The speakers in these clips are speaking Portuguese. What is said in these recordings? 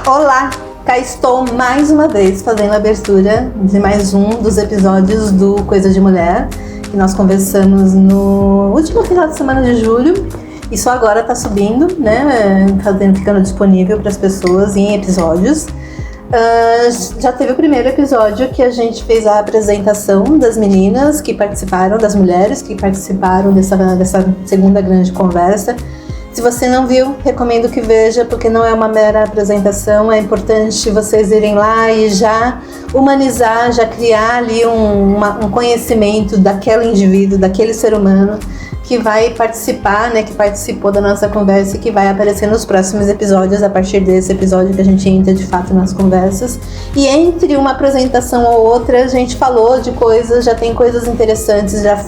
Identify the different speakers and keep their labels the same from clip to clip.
Speaker 1: Olá, cá estou mais uma vez fazendo a abertura de mais um dos episódios do Coisa de Mulher, que nós conversamos no último final de semana de julho e só agora está subindo, né, ficando disponível para as pessoas em episódios. Já teve o primeiro episódio que a gente fez a apresentação das meninas que participaram, das mulheres que participaram dessa segunda grande conversa. Se você não viu, recomendo que veja, porque não é uma mera apresentação, é importante vocês irem lá e já humanizar, já criar ali um conhecimento daquele indivíduo, daquele ser humano que vai participar, né, que participou da nossa conversa e que vai aparecer nos próximos episódios, a partir desse episódio que a gente entra de fato nas conversas. E entre uma apresentação ou outra, a gente falou de coisas, já tem coisas interessantes, já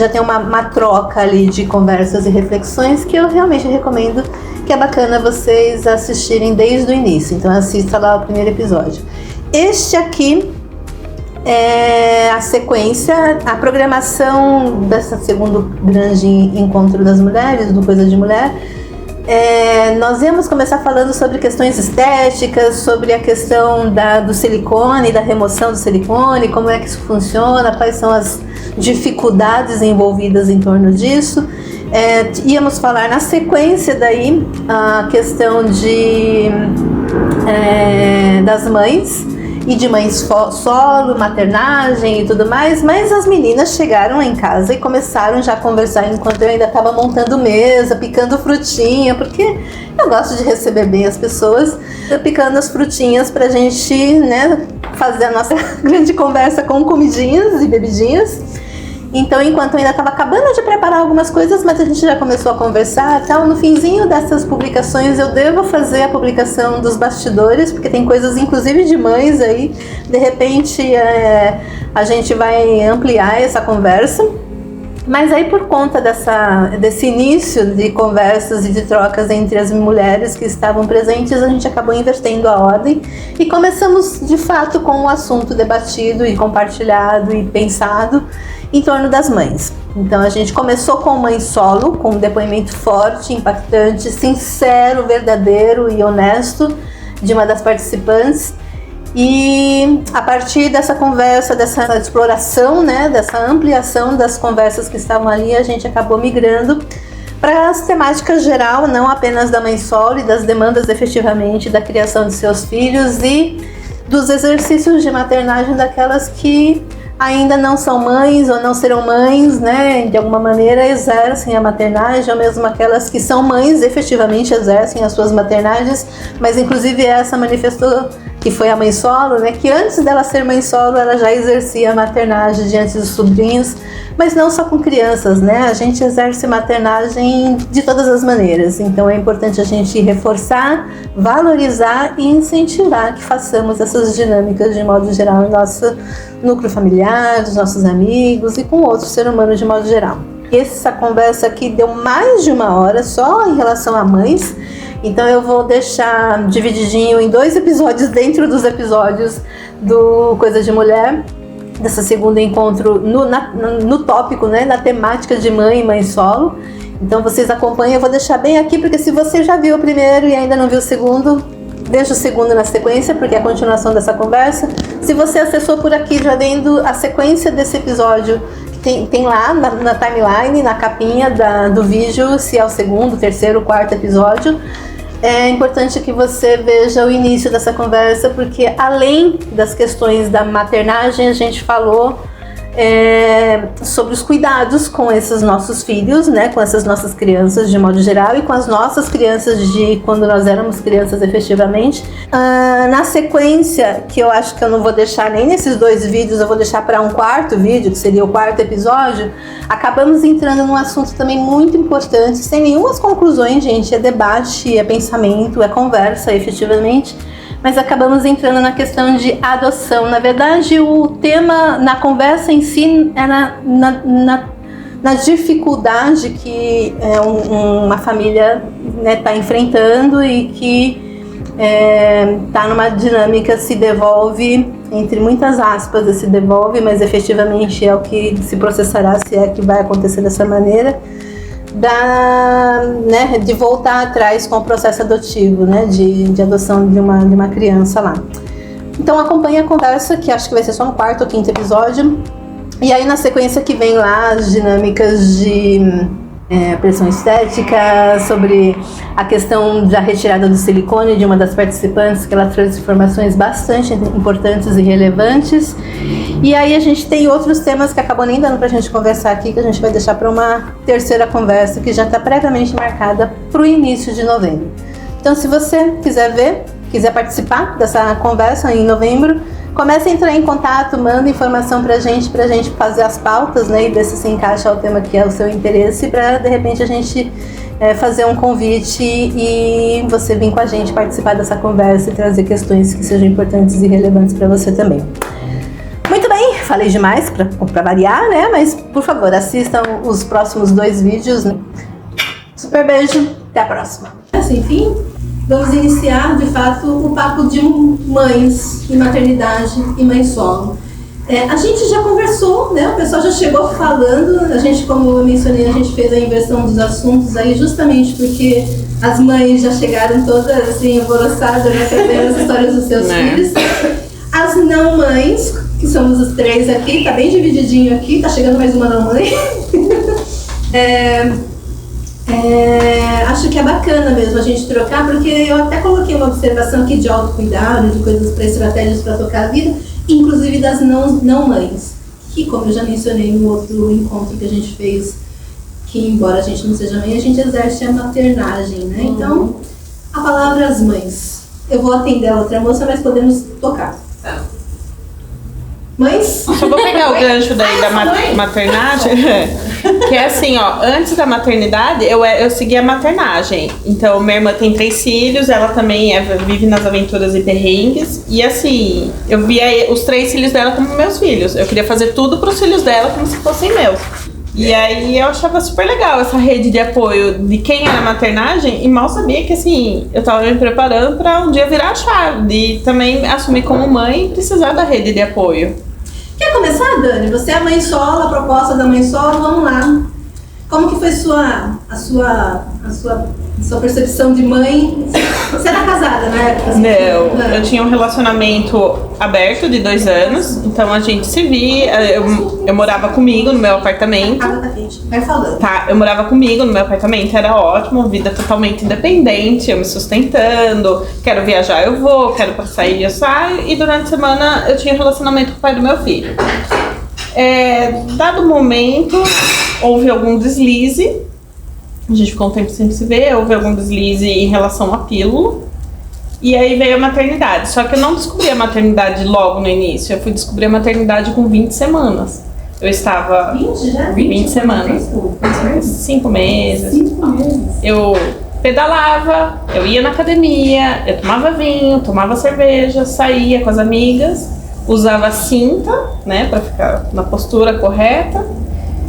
Speaker 1: tem uma troca ali de conversas e reflexões que eu realmente recomendo, que é bacana vocês assistirem desde o início. Então assista lá o primeiro episódio. Este aqui é a sequência, a programação desse segundo grande encontro das mulheres, do Coisa de Mulher. Nós íamos começar falando sobre questões estéticas, sobre a questão do silicone, da remoção do silicone, como é que isso funciona, quais são as dificuldades envolvidas em torno disso. Íamos falar na sequência daí a questão das mães, e de mães solo, maternagem e tudo mais, mas as meninas chegaram em casa e começaram já a conversar enquanto eu ainda estava montando mesa, picando frutinha, porque eu gosto de receber bem as pessoas, picando as frutinhas pra gente, né, fazer a nossa grande conversa com comidinhas e bebidinhas. Então, enquanto eu ainda estava acabando de preparar algumas coisas, mas a gente já começou a conversar, então no finzinho dessas publicações eu devo fazer a publicação dos bastidores, porque tem coisas inclusive de mães aí, de repente a gente vai ampliar essa conversa. Mas aí, por conta desse início de conversas e de trocas entre as mulheres que estavam presentes, a gente acabou invertendo a ordem e começamos de fato com o assunto debatido e compartilhado e pensado em torno das mães. Então a gente começou com mãe solo, com um depoimento forte, impactante, sincero, verdadeiro e honesto de uma das participantes. E a partir dessa conversa, dessa exploração, né, dessa ampliação das conversas que estavam ali, a gente acabou migrando para as temáticas geral, não apenas da mãe solo e das demandas efetivamente da criação de seus filhos e dos exercícios de maternagem daquelas que ainda não são mães ou não serão mães, né, de alguma maneira exercem a maternagem, ou mesmo aquelas que são mães efetivamente exercem as suas maternagens, mas inclusive essa manifestou que foi a mãe solo, né, que antes dela ser mãe solo ela já exercia a maternagem diante dos sobrinhos, mas não só com crianças, né, a gente exerce maternagem de todas as maneiras, então é importante a gente reforçar, valorizar e incentivar que façamos essas dinâmicas de modo geral no nosso núcleo familiar, dos nossos amigos e com outros seres humanos de modo geral. Essa conversa aqui deu mais de 1 hora só em relação a mães, então eu vou deixar divididinho em 2 episódios dentro dos episódios do Coisa de Mulher, dessa segundo encontro no tópico, né, na temática de mãe e mãe solo. Então vocês acompanhem, eu vou deixar bem aqui, porque se você já viu o primeiro e ainda não viu o segundo, deixa o segundo na sequência, porque é a continuação dessa conversa. Se você acessou por aqui já vendo a sequência desse episódio, tem lá na timeline, na capinha do vídeo, se é o segundo, terceiro, quarto episódio. É importante que você veja o início dessa conversa, porque além das questões da maternagem, a gente falou sobre os cuidados com esses nossos filhos, né, com essas nossas crianças de modo geral e com as nossas crianças de quando nós éramos crianças efetivamente. Na sequência, que eu acho que eu não vou deixar nem nesses 2 vídeos, eu vou deixar para um quarto vídeo, que seria o 4º episódio, acabamos entrando num assunto também muito importante, sem nenhumas conclusões, gente, é debate, é pensamento, é conversa efetivamente, mas acabamos entrando na questão de adoção. Na verdade, o tema na conversa em si é na dificuldade que uma família, né, está enfrentando e que está numa dinâmica, se devolve, entre muitas aspas, se devolve, mas efetivamente é o que se processará, se é que vai acontecer dessa maneira, né, de voltar atrás com o processo adotivo, né, de adoção de uma criança lá. Então acompanhe a conversa, que acho que vai ser só no 4º ou 5º episódio. E aí na sequência que vem lá as dinâmicas de pressão estética, sobre a questão da retirada do silicone de uma das participantes, que ela trouxe informações bastante importantes e relevantes. E aí a gente tem outros temas que acabou nem dando pra gente conversar aqui, que a gente vai deixar para uma terceira conversa, que já está previamente marcada para o início de novembro. Então, se você quiser participar dessa conversa em novembro, comece a entrar em contato, manda informação pra gente fazer as pautas, né, e ver se encaixa ao tema que é o seu interesse, para de repente a gente fazer um convite e você vir com a gente participar dessa conversa e trazer questões que sejam importantes e relevantes para você também. Muito bem, falei demais para variar, né, mas por favor, assistam os próximos 2 vídeos, né? Super beijo, até a próxima. Assim, enfim, vamos iniciar, de fato, o papo de mães e maternidade e mãe solo. A gente já conversou, né? O pessoal já chegou falando. A gente, como eu mencionei, a gente fez a inversão dos assuntos aí justamente porque as mães já chegaram todas assim, alvoroçadas, né? Trazendo as histórias dos seus filhos. As não mães, que somos os 3 aqui, tá bem divididinho aqui, tá chegando mais uma não mãe. Acho que é bacana mesmo a gente trocar, porque eu até coloquei uma observação aqui de autocuidado, de coisas para estratégias para tocar a vida, inclusive das não mães, que, como eu já mencionei no outro encontro que a gente fez, que embora a gente não seja mãe, a gente exerce a maternagem, né? Então, a palavra às mães. Eu vou atender a outra moça, mas podemos tocar. Mães?
Speaker 2: Só vou pegar o gancho daí da maternagem. Que é assim, ó, antes da maternidade, eu segui a maternagem. Então, minha irmã tem 3 filhos, ela também vive nas aventuras e perrengues. E assim, eu via os 3 filhos dela como meus filhos. Eu queria fazer tudo pros filhos dela como se fossem meus. E aí eu achava super legal essa rede de apoio de quem era maternagem, e mal sabia que assim, eu tava me preparando pra um dia virar a chave, de também assumir como mãe e precisar da rede de apoio.
Speaker 1: Quer começar, Dani? Você é a mãe solo, a proposta da mãe solo, vamos lá. Como que foi a sua percepção de mãe? Você era casada na época? Assim?
Speaker 2: Não, eu tinha um relacionamento aberto de 2 anos, então a gente se via, eu morava comigo no meu apartamento.
Speaker 1: Ah, tá quente, vai falando.
Speaker 2: Tá, eu morava comigo no meu apartamento, era ótimo, vida totalmente independente, eu me sustentando, quero viajar eu vou, quero sair eu saio, e durante a semana eu tinha um relacionamento com o pai do meu filho. Dado o momento, houve algum deslize, a gente ficou um tempo sem se ver, houve algum deslize em relação à pílula, e aí veio a maternidade. Só que eu não descobri a maternidade logo no início, eu fui descobrir a maternidade com 20 semanas. Eu estava...
Speaker 1: 20 já?
Speaker 2: 20 semanas. 5 meses.
Speaker 1: 5 meses.
Speaker 2: Eu pedalava, eu ia na academia, eu tomava vinho, tomava cerveja, saía com as amigas, usava cinta, né, pra ficar na postura correta.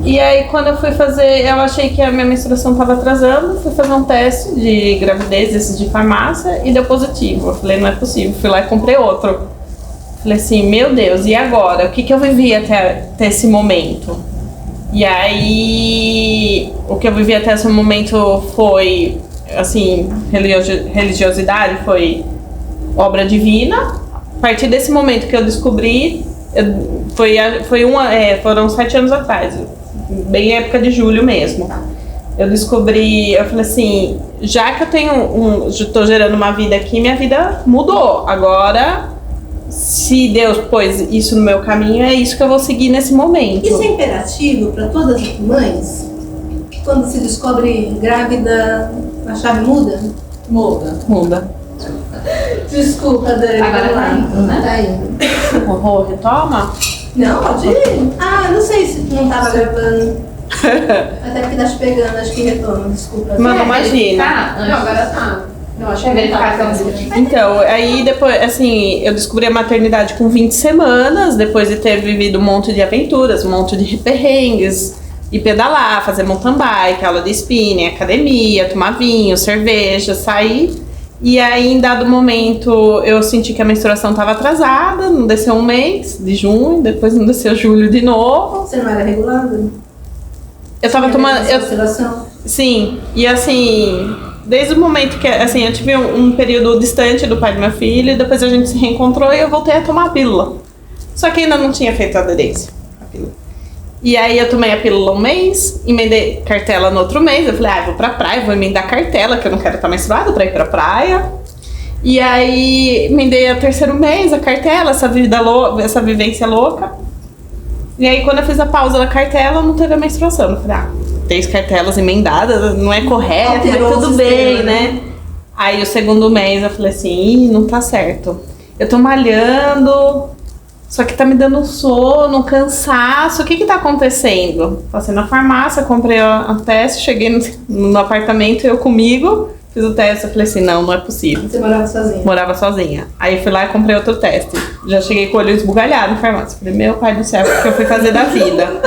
Speaker 2: E aí quando eu fui fazer, eu achei que a minha menstruação estava atrasando, fui fazer um teste de gravidez, esses de farmácia, e deu positivo. Eu falei, não é possível, fui lá e comprei outro. Falei assim, meu Deus, e agora? O que eu vivi até esse momento? E aí, o que eu vivi até esse momento foi, assim, religiosidade, foi obra divina. A partir desse momento que eu descobri, foram 7 anos atrás, bem época de julho mesmo. Eu descobri, eu falei assim, já que eu tô gerando uma vida aqui, minha vida mudou. Agora, se Deus pôs isso no meu caminho, é isso que eu vou seguir nesse momento.
Speaker 1: Isso é imperativo para todas as mães? Quando se descobre grávida, a chave muda?
Speaker 2: Muda.
Speaker 1: Desculpa, Dani.
Speaker 3: Agora tá indo, né?
Speaker 1: Tá indo.
Speaker 2: Retoma?
Speaker 1: Não, pode ir. Ah, não sei se não tava gravando. Até porque tá te pegando, acho que retoma, desculpa.
Speaker 2: Mano, imagina.
Speaker 3: Não, agora tá. Não, acho que é verificação.
Speaker 2: Então, aí depois, assim, eu descobri a maternidade com 20 semanas, depois de ter vivido um monte de aventuras, um monte de perrengues, e pedalar, fazer mountain bike, aula de spinning, academia, tomar vinho, cerveja, sair. E aí, em dado momento, eu senti que a menstruação estava atrasada, não desceu um mês, de junho, depois não desceu julho de novo.
Speaker 1: Você não era regulada?
Speaker 2: Eu tava tomando... Sim, e assim, desde o momento que, assim, eu tive um período distante do pai do meu filho, e depois a gente se reencontrou e eu voltei a tomar a pílula. Só que ainda não tinha feito a aderência, a pílula. E aí eu tomei a pílula um mês, emendei cartela no outro mês, eu falei, vou pra praia, vou emendar cartela, que eu não quero estar menstruada pra ir pra praia. E aí emendei o terceiro mês, a cartela, essa vivência louca. E aí quando eu fiz a pausa da cartela, não teve a menstruação. Eu falei, 3 cartelas emendadas, não é correto, mas tudo bem, né? Aí o segundo mês eu falei assim, não tá certo. Eu tô malhando, só que tá me dando sono, cansaço, o que tá acontecendo? Passei na farmácia, comprei a teste, cheguei no apartamento, eu comigo, fiz o teste, eu falei assim, não é possível.
Speaker 1: Você morava sozinha?
Speaker 2: Morava sozinha. Aí fui lá e comprei outro teste. Já cheguei com o olho esbugalhado na farmácia. Falei, meu pai do céu, o que eu fui fazer da vida?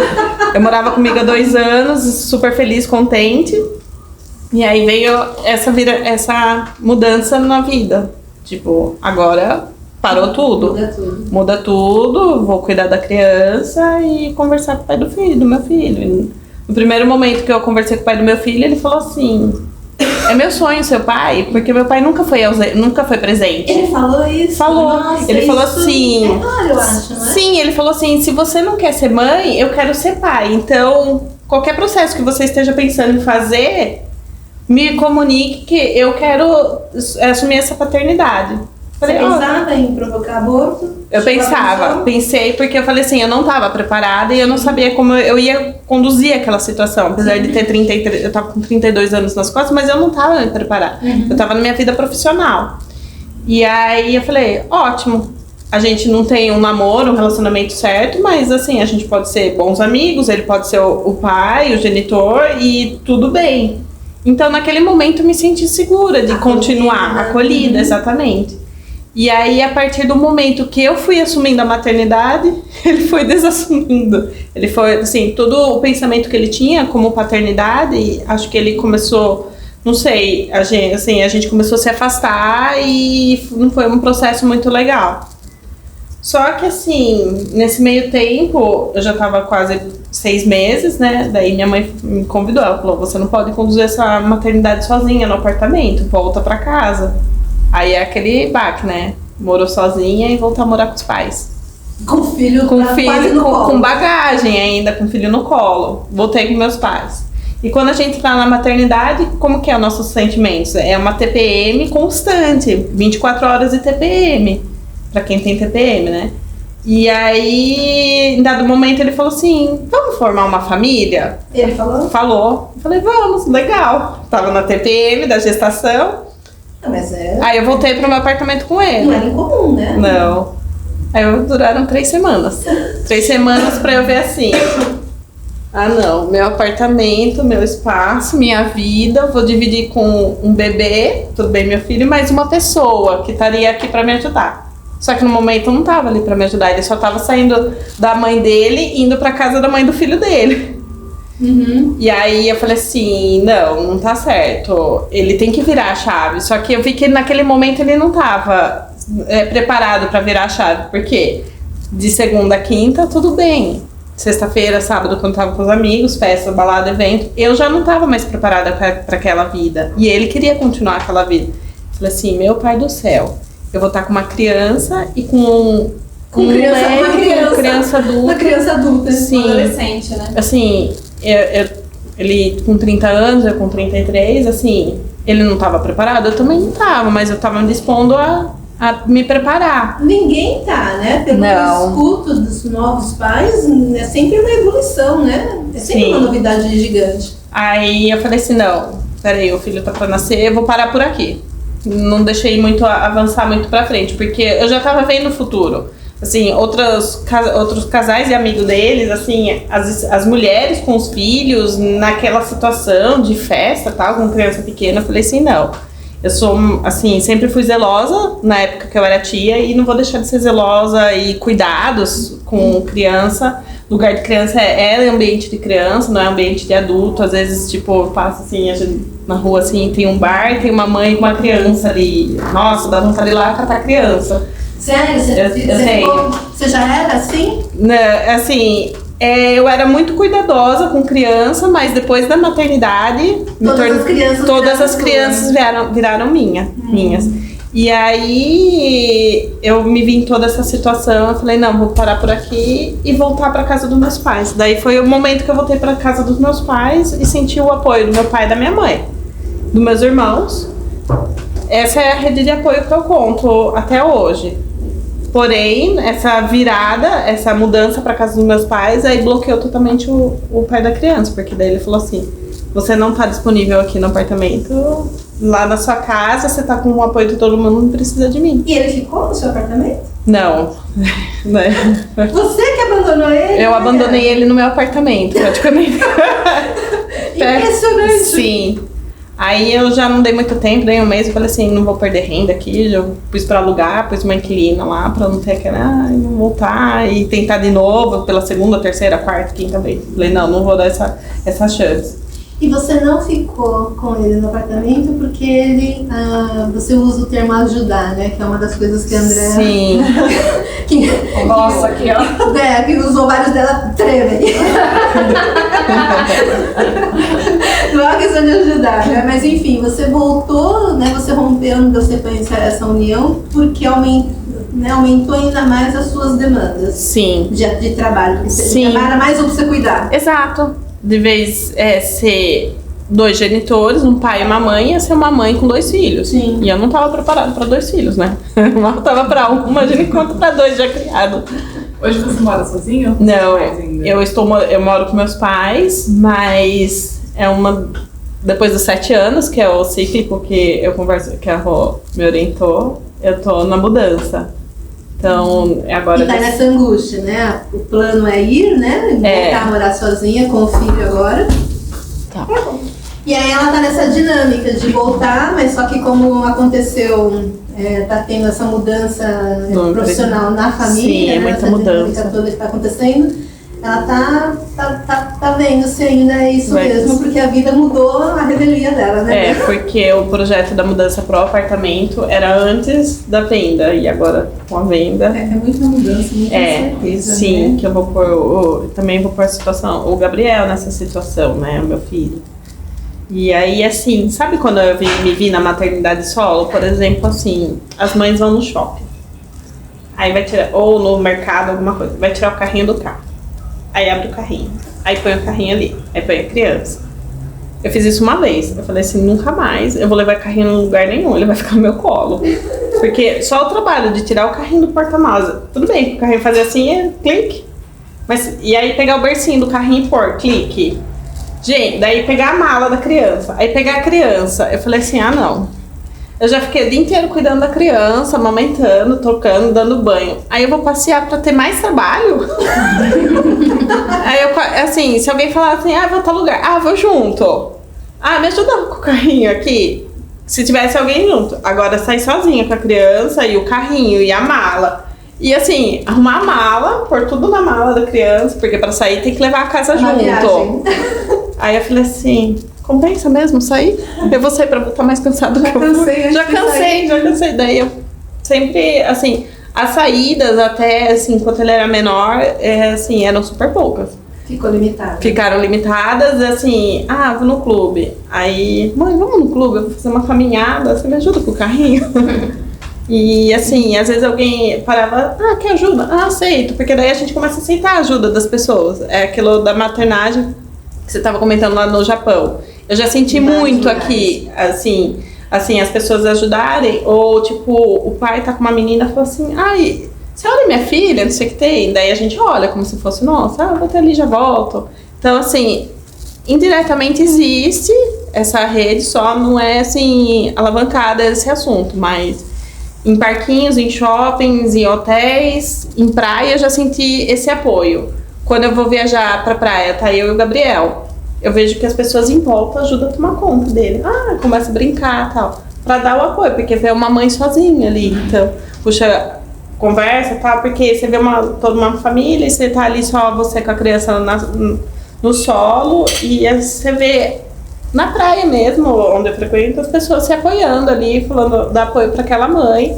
Speaker 2: Eu morava comigo há 2 anos, super feliz, contente. E aí veio essa mudança na vida. Tipo, agora parou tudo. Muda tudo, vou cuidar da criança e conversar com o pai do meu filho. E no primeiro momento que eu conversei com o pai do meu filho, ele falou assim, é meu sonho seu pai, porque meu pai nunca foi presente.
Speaker 1: Ele falou isso?
Speaker 2: Falou.
Speaker 1: Nossa,
Speaker 2: ele falou assim.
Speaker 1: É claro, eu acho, não é?
Speaker 2: Sim, ele falou assim: se você não quer ser mãe, eu quero ser pai. Então, qualquer processo que você esteja pensando em fazer, me comunique que eu quero assumir essa paternidade.
Speaker 1: Você pensava em provocar aborto?
Speaker 2: Eu pensei, porque eu falei assim, eu não estava preparada e eu não sabia como eu ia conduzir aquela situação. Apesar de ter 33, eu tava com 32 anos nas costas, mas eu não estava preparada. Eu estava na minha vida profissional. E aí eu falei, ótimo, a gente não tem um namoro, um relacionamento certo, mas assim, a gente pode ser bons amigos, ele pode ser o pai, o genitor e tudo bem. Então naquele momento eu me senti segura de continuar, acolhida, exatamente. E aí, a partir do momento que eu fui assumindo a maternidade, ele foi desassumindo. Ele foi, assim, todo o pensamento que ele tinha como paternidade, acho que ele começou, não sei, a gente começou a se afastar e não foi um processo muito legal. Só que, assim, nesse meio tempo, eu já tava quase 6 meses, né? Daí minha mãe me convidou, ela falou, você não pode conduzir essa maternidade sozinha no apartamento, volta pra casa. Aí é aquele baque, né? Morou sozinha e voltou a morar com os pais.
Speaker 1: Com o filho
Speaker 2: com bagagem ainda, com o filho no colo. Voltei com meus pais. E quando a gente tá na maternidade, como que é os nossos sentimentos? É uma TPM constante, 24 horas de TPM, pra quem tem TPM, né? E aí, em dado momento, ele falou assim, vamos formar uma família?
Speaker 1: Ele falou?
Speaker 2: Falou. Eu falei, vamos, legal. Tava na TPM da gestação.
Speaker 1: Mas
Speaker 2: Aí eu voltei pro meu apartamento com ele.
Speaker 1: Não era incomum, né?
Speaker 2: Não. Aí duraram 3 semanas. 3 semanas pra eu ver assim. Não, meu apartamento, meu espaço, minha vida, vou dividir com um bebê, tudo bem, meu filho, mais uma pessoa que estaria aqui pra me ajudar. Só que no momento eu não tava ali pra me ajudar, ele só tava saindo da mãe dele, indo pra casa da mãe do filho dele. E aí eu falei assim, não tá certo, ele tem que virar a chave. Só que eu vi que naquele momento ele não tava preparado pra virar a chave, porque de segunda a quinta tudo bem, sexta-feira, sábado, quando tava com os amigos, festa, balada, evento, eu já não tava mais preparada pra aquela vida, e ele queria continuar aquela vida. Eu falei assim, meu pai do céu, eu vou estar com uma criança e com uma criança adulta.
Speaker 1: Uma criança adulta,
Speaker 2: sim,
Speaker 3: adolescente, né?
Speaker 2: Assim, ele com 30 anos, eu com 33, assim, ele não estava preparado, eu também não estava, mas eu estava me dispondo a me preparar.
Speaker 1: Ninguém tá, né? Pelo que eu escuto dos novos pais, é sempre uma evolução, né? É sempre uma novidade gigante.
Speaker 2: Aí eu falei assim, não, peraí, o filho tá pra nascer, eu vou parar por aqui. Não deixei muito avançar muito pra frente, porque eu já tava vendo o futuro. Assim, outros casais e amigos deles, assim, as mulheres com os filhos naquela situação de festa, tal, com criança pequena, eu falei assim, não. Eu sou, assim, sempre fui zelosa na época que eu era tia e não vou deixar de ser zelosa e cuidados com criança. Lugar de criança é ambiente de criança, não é ambiente de adulto. Às vezes, tipo, passa assim, na rua, assim, tem um bar, tem uma mãe com uma criança ali. Nossa, dá vontade de ir lá catar a criança.
Speaker 1: Sério? Você já era assim?
Speaker 2: Não, assim, Eu era muito cuidadosa com criança, mas depois da maternidade, todas as crianças viraram minhas. E aí eu me vi em toda essa situação, eu falei, não, vou parar por aqui e voltar para casa dos meus pais. Daí foi o momento que eu voltei para casa dos meus pais e senti o apoio do meu pai e da minha mãe, dos meus irmãos. Essa é a rede de apoio que eu conto até hoje. Porém, essa virada, essa mudança para casa dos meus pais, aí bloqueou totalmente o pai da criança, porque daí ele falou assim, você não tá disponível aqui no apartamento, lá na sua casa, você tá com o apoio de todo mundo, não precisa de mim.
Speaker 1: E ele ficou no seu apartamento?
Speaker 2: Não.
Speaker 1: Você que abandonou ele?
Speaker 2: Eu abandonei ele no meu apartamento, praticamente.
Speaker 1: Impressionante.
Speaker 2: Sim. Aí eu já não dei muito tempo, dei um mês, eu falei assim, não vou perder renda aqui, já pus pra alugar, pus uma inquilina lá, pra não ter aquela, não voltar e tentar de novo pela segunda, terceira, quarta, quinta vez. Falei, não vou dar essa chance.
Speaker 1: E você não ficou com ele no apartamento porque ele, você usa o termo ajudar, né? Que é uma das coisas que a Andrea...
Speaker 2: Sim.
Speaker 3: Nossa, aqui ó.
Speaker 1: Que os ovários dela tremem. Não é uma questão de ajudar, né? Mas enfim, você voltou, né? Você rompeu, não deu sequência a essa união porque aumentou ainda mais as suas demandas.
Speaker 2: Sim.
Speaker 1: De trabalho. Porque
Speaker 2: Sim.
Speaker 1: Você trabalha mais ou pra você cuidar.
Speaker 2: Exato. De vez ser 2 genitores, um pai e uma mãe, ia ser uma mãe com 2 filhos.
Speaker 1: Sim.
Speaker 2: E eu não tava preparada para 2 filhos, né? Eu tava pra imagina quanto pra 2 já criado.
Speaker 3: Hoje você mora sozinho?
Speaker 2: Não, eu moro com meus pais, mas depois dos 7 anos, que é o cíclico que eu converso, que a Rô me orientou, eu tô na mudança. Então, agora...
Speaker 1: E tá nessa angústia, né? O plano é ir, né? Voltar a morar sozinha com o filho agora.
Speaker 2: Tá.
Speaker 1: E aí ela tá nessa dinâmica de voltar, mas só que como aconteceu, tá tendo essa mudança profissional na família,
Speaker 2: sim,
Speaker 1: né?
Speaker 2: muita
Speaker 1: Essa
Speaker 2: mudança
Speaker 1: dinâmica toda que tá acontecendo, ela tá vendo se ainda é isso mesmo, porque a vida mudou a revelia dela, né?
Speaker 2: Porque o projeto da mudança pro apartamento era antes da venda, e agora com a venda...
Speaker 1: É muita mudança, muita certeza,
Speaker 2: sim,
Speaker 1: né?
Speaker 2: que eu vou pôr, também vou pôr a situação, o Gabriel nessa situação, né, o meu filho. E aí, assim, sabe quando eu me vi na maternidade solo, por exemplo, assim, as mães vão no shopping, aí vai tirar, ou no mercado, alguma coisa, vai tirar o carrinho do carro. Aí abre o carrinho, aí põe o carrinho ali, aí põe a criança. Eu fiz isso uma vez, eu falei assim, nunca mais eu vou levar o carrinho em lugar nenhum, ele vai ficar no meu colo. Porque só o trabalho de tirar o carrinho do porta-malas, tudo bem, o carrinho fazer assim clique. Mas, e aí pegar o bercinho do carrinho e pôr, clique. Gente, daí pegar a mala da criança, aí pegar a criança, eu falei assim, não. Eu já fiquei o dia inteiro cuidando da criança, amamentando, trocando, dando banho. Aí eu vou passear pra ter mais trabalho? Aí eu, assim, se alguém falar assim, vou a tal lugar, vou junto. Me ajuda com o carrinho aqui. Se tivesse alguém junto. Agora sair sozinha com a criança e o carrinho e a mala. E assim, arrumar a mala, pôr tudo na mala da criança, porque pra sair tem que levar a casa junto. Aí eu falei assim, compensa mesmo sair? Eu vou sair pra voltar mais cansado que eu fui. Já cansei. Daí eu sempre, assim, as saídas até, assim, enquanto ele era menor, assim, eram super poucas. Ficaram limitadas, assim, vou no clube. Aí, mãe, vamos no clube, eu vou fazer uma caminhada, você me ajuda com o carrinho? E assim, às vezes alguém parava, quer ajuda? Aceito, porque daí a gente começa a aceitar a ajuda das pessoas. É aquilo da maternagem que você estava comentando lá no Japão. Eu já senti muito aqui, assim, as pessoas ajudarem, ou tipo, o pai tá com uma menina e fala assim, você olha minha filha, não sei o que tem, daí a gente olha como se fosse, nossa, vou até ali, já volto. Então, assim, indiretamente existe essa rede, só não é, assim, alavancada esse assunto, mas em parquinhos, em shoppings, em hotéis, em praia, eu já senti esse apoio. Quando eu vou viajar pra praia, tá eu e o Gabriel, eu vejo que as pessoas em volta ajudam a tomar conta dele. Começa a brincar e tal, pra dar o apoio, porque vê uma mãe sozinha ali, então, puxa, conversa e tal, porque você vê toda uma família e você tá ali só você com a criança no solo, e você vê na praia mesmo, onde eu frequento, as pessoas se apoiando ali, falando, dá apoio para aquela mãe.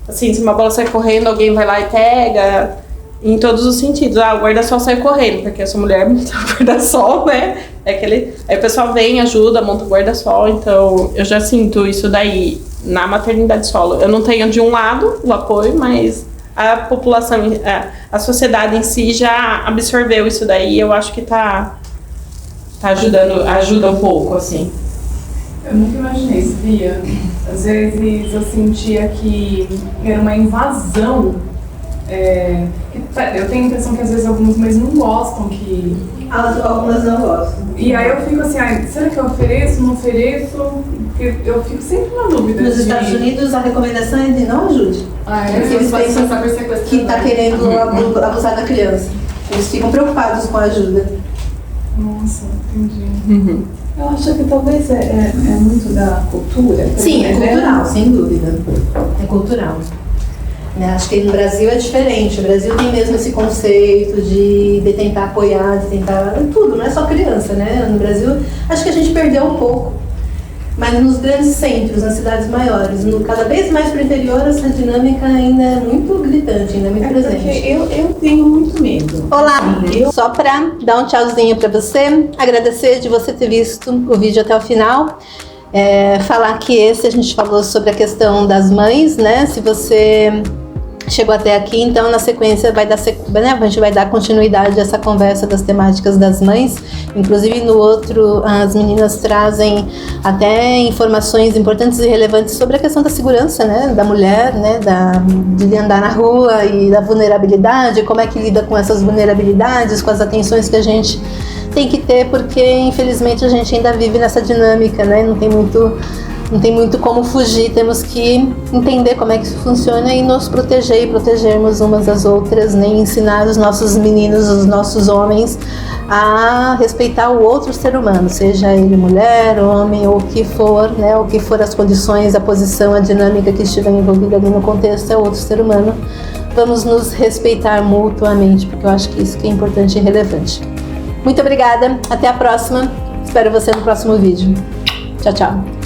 Speaker 2: Assim, se uma bola sai correndo, alguém vai lá e pega. Em todos os sentidos. O guarda-sol sai correndo, porque eu sou mulher, monta o guarda-sol, né? Aí o pessoal vem, ajuda, monta o guarda-sol. Então, eu já sinto isso daí na maternidade solo. Eu não tenho de um lado o apoio, mas a população, a sociedade em si já absorveu isso daí. Eu acho que tá ajudando, ajuda um pouco, assim.
Speaker 3: Eu nunca imaginei, sabia? Às vezes eu sentia que era uma invasão. Eu tenho a impressão que às vezes algumas mães não gostam que...
Speaker 1: Algumas não gostam.
Speaker 3: E aí eu fico assim, será que eu ofereço, não ofereço? Porque eu fico sempre na dúvida.
Speaker 1: Nos Estados Unidos a recomendação é de não ajude. Porque eles pensam que está querendo abusar da criança. Eles ficam preocupados com a ajuda.
Speaker 3: Nossa, entendi.
Speaker 2: Uhum.
Speaker 4: Eu acho que talvez é muito da cultura.
Speaker 1: Sim, é cultural, sem dúvida. É cultural. Acho que no Brasil é diferente. O Brasil tem mesmo esse conceito de tentar apoiar, de tentar... Tudo, não é só criança, né? No Brasil, acho que a gente perdeu um pouco. Mas nos grandes centros, nas cidades maiores, cada vez mais para o interior, essa dinâmica ainda é muito gritante, ainda é muito presente.
Speaker 4: Porque eu tenho muito medo.
Speaker 1: Olá! Só para dar um tchauzinho para você, agradecer de você ter visto o vídeo até o final. Falar que a gente falou sobre a questão das mães, né? Se você chegou até aqui, então na sequência a gente vai dar continuidade a essa conversa das temáticas das mães. Inclusive no outro, as meninas trazem até informações importantes e relevantes sobre a questão da segurança, né, da mulher, né, de andar na rua e da vulnerabilidade, como é que lida com essas vulnerabilidades, com as atenções que a gente tem que ter, porque infelizmente a gente ainda vive nessa dinâmica, né, não tem muito como fugir, temos que entender como é que isso funciona e nos proteger e protegermos umas das outras, né? Ensinar os nossos meninos, os nossos homens a respeitar o outro ser humano, seja ele mulher, homem ou o que for, né? O que for as condições, a posição, a dinâmica que estiver envolvida ali no contexto, é outro ser humano. Vamos nos respeitar mutuamente, porque eu acho que isso que é importante e relevante. Muito obrigada, até a próxima, espero você no próximo vídeo. Tchau, tchau.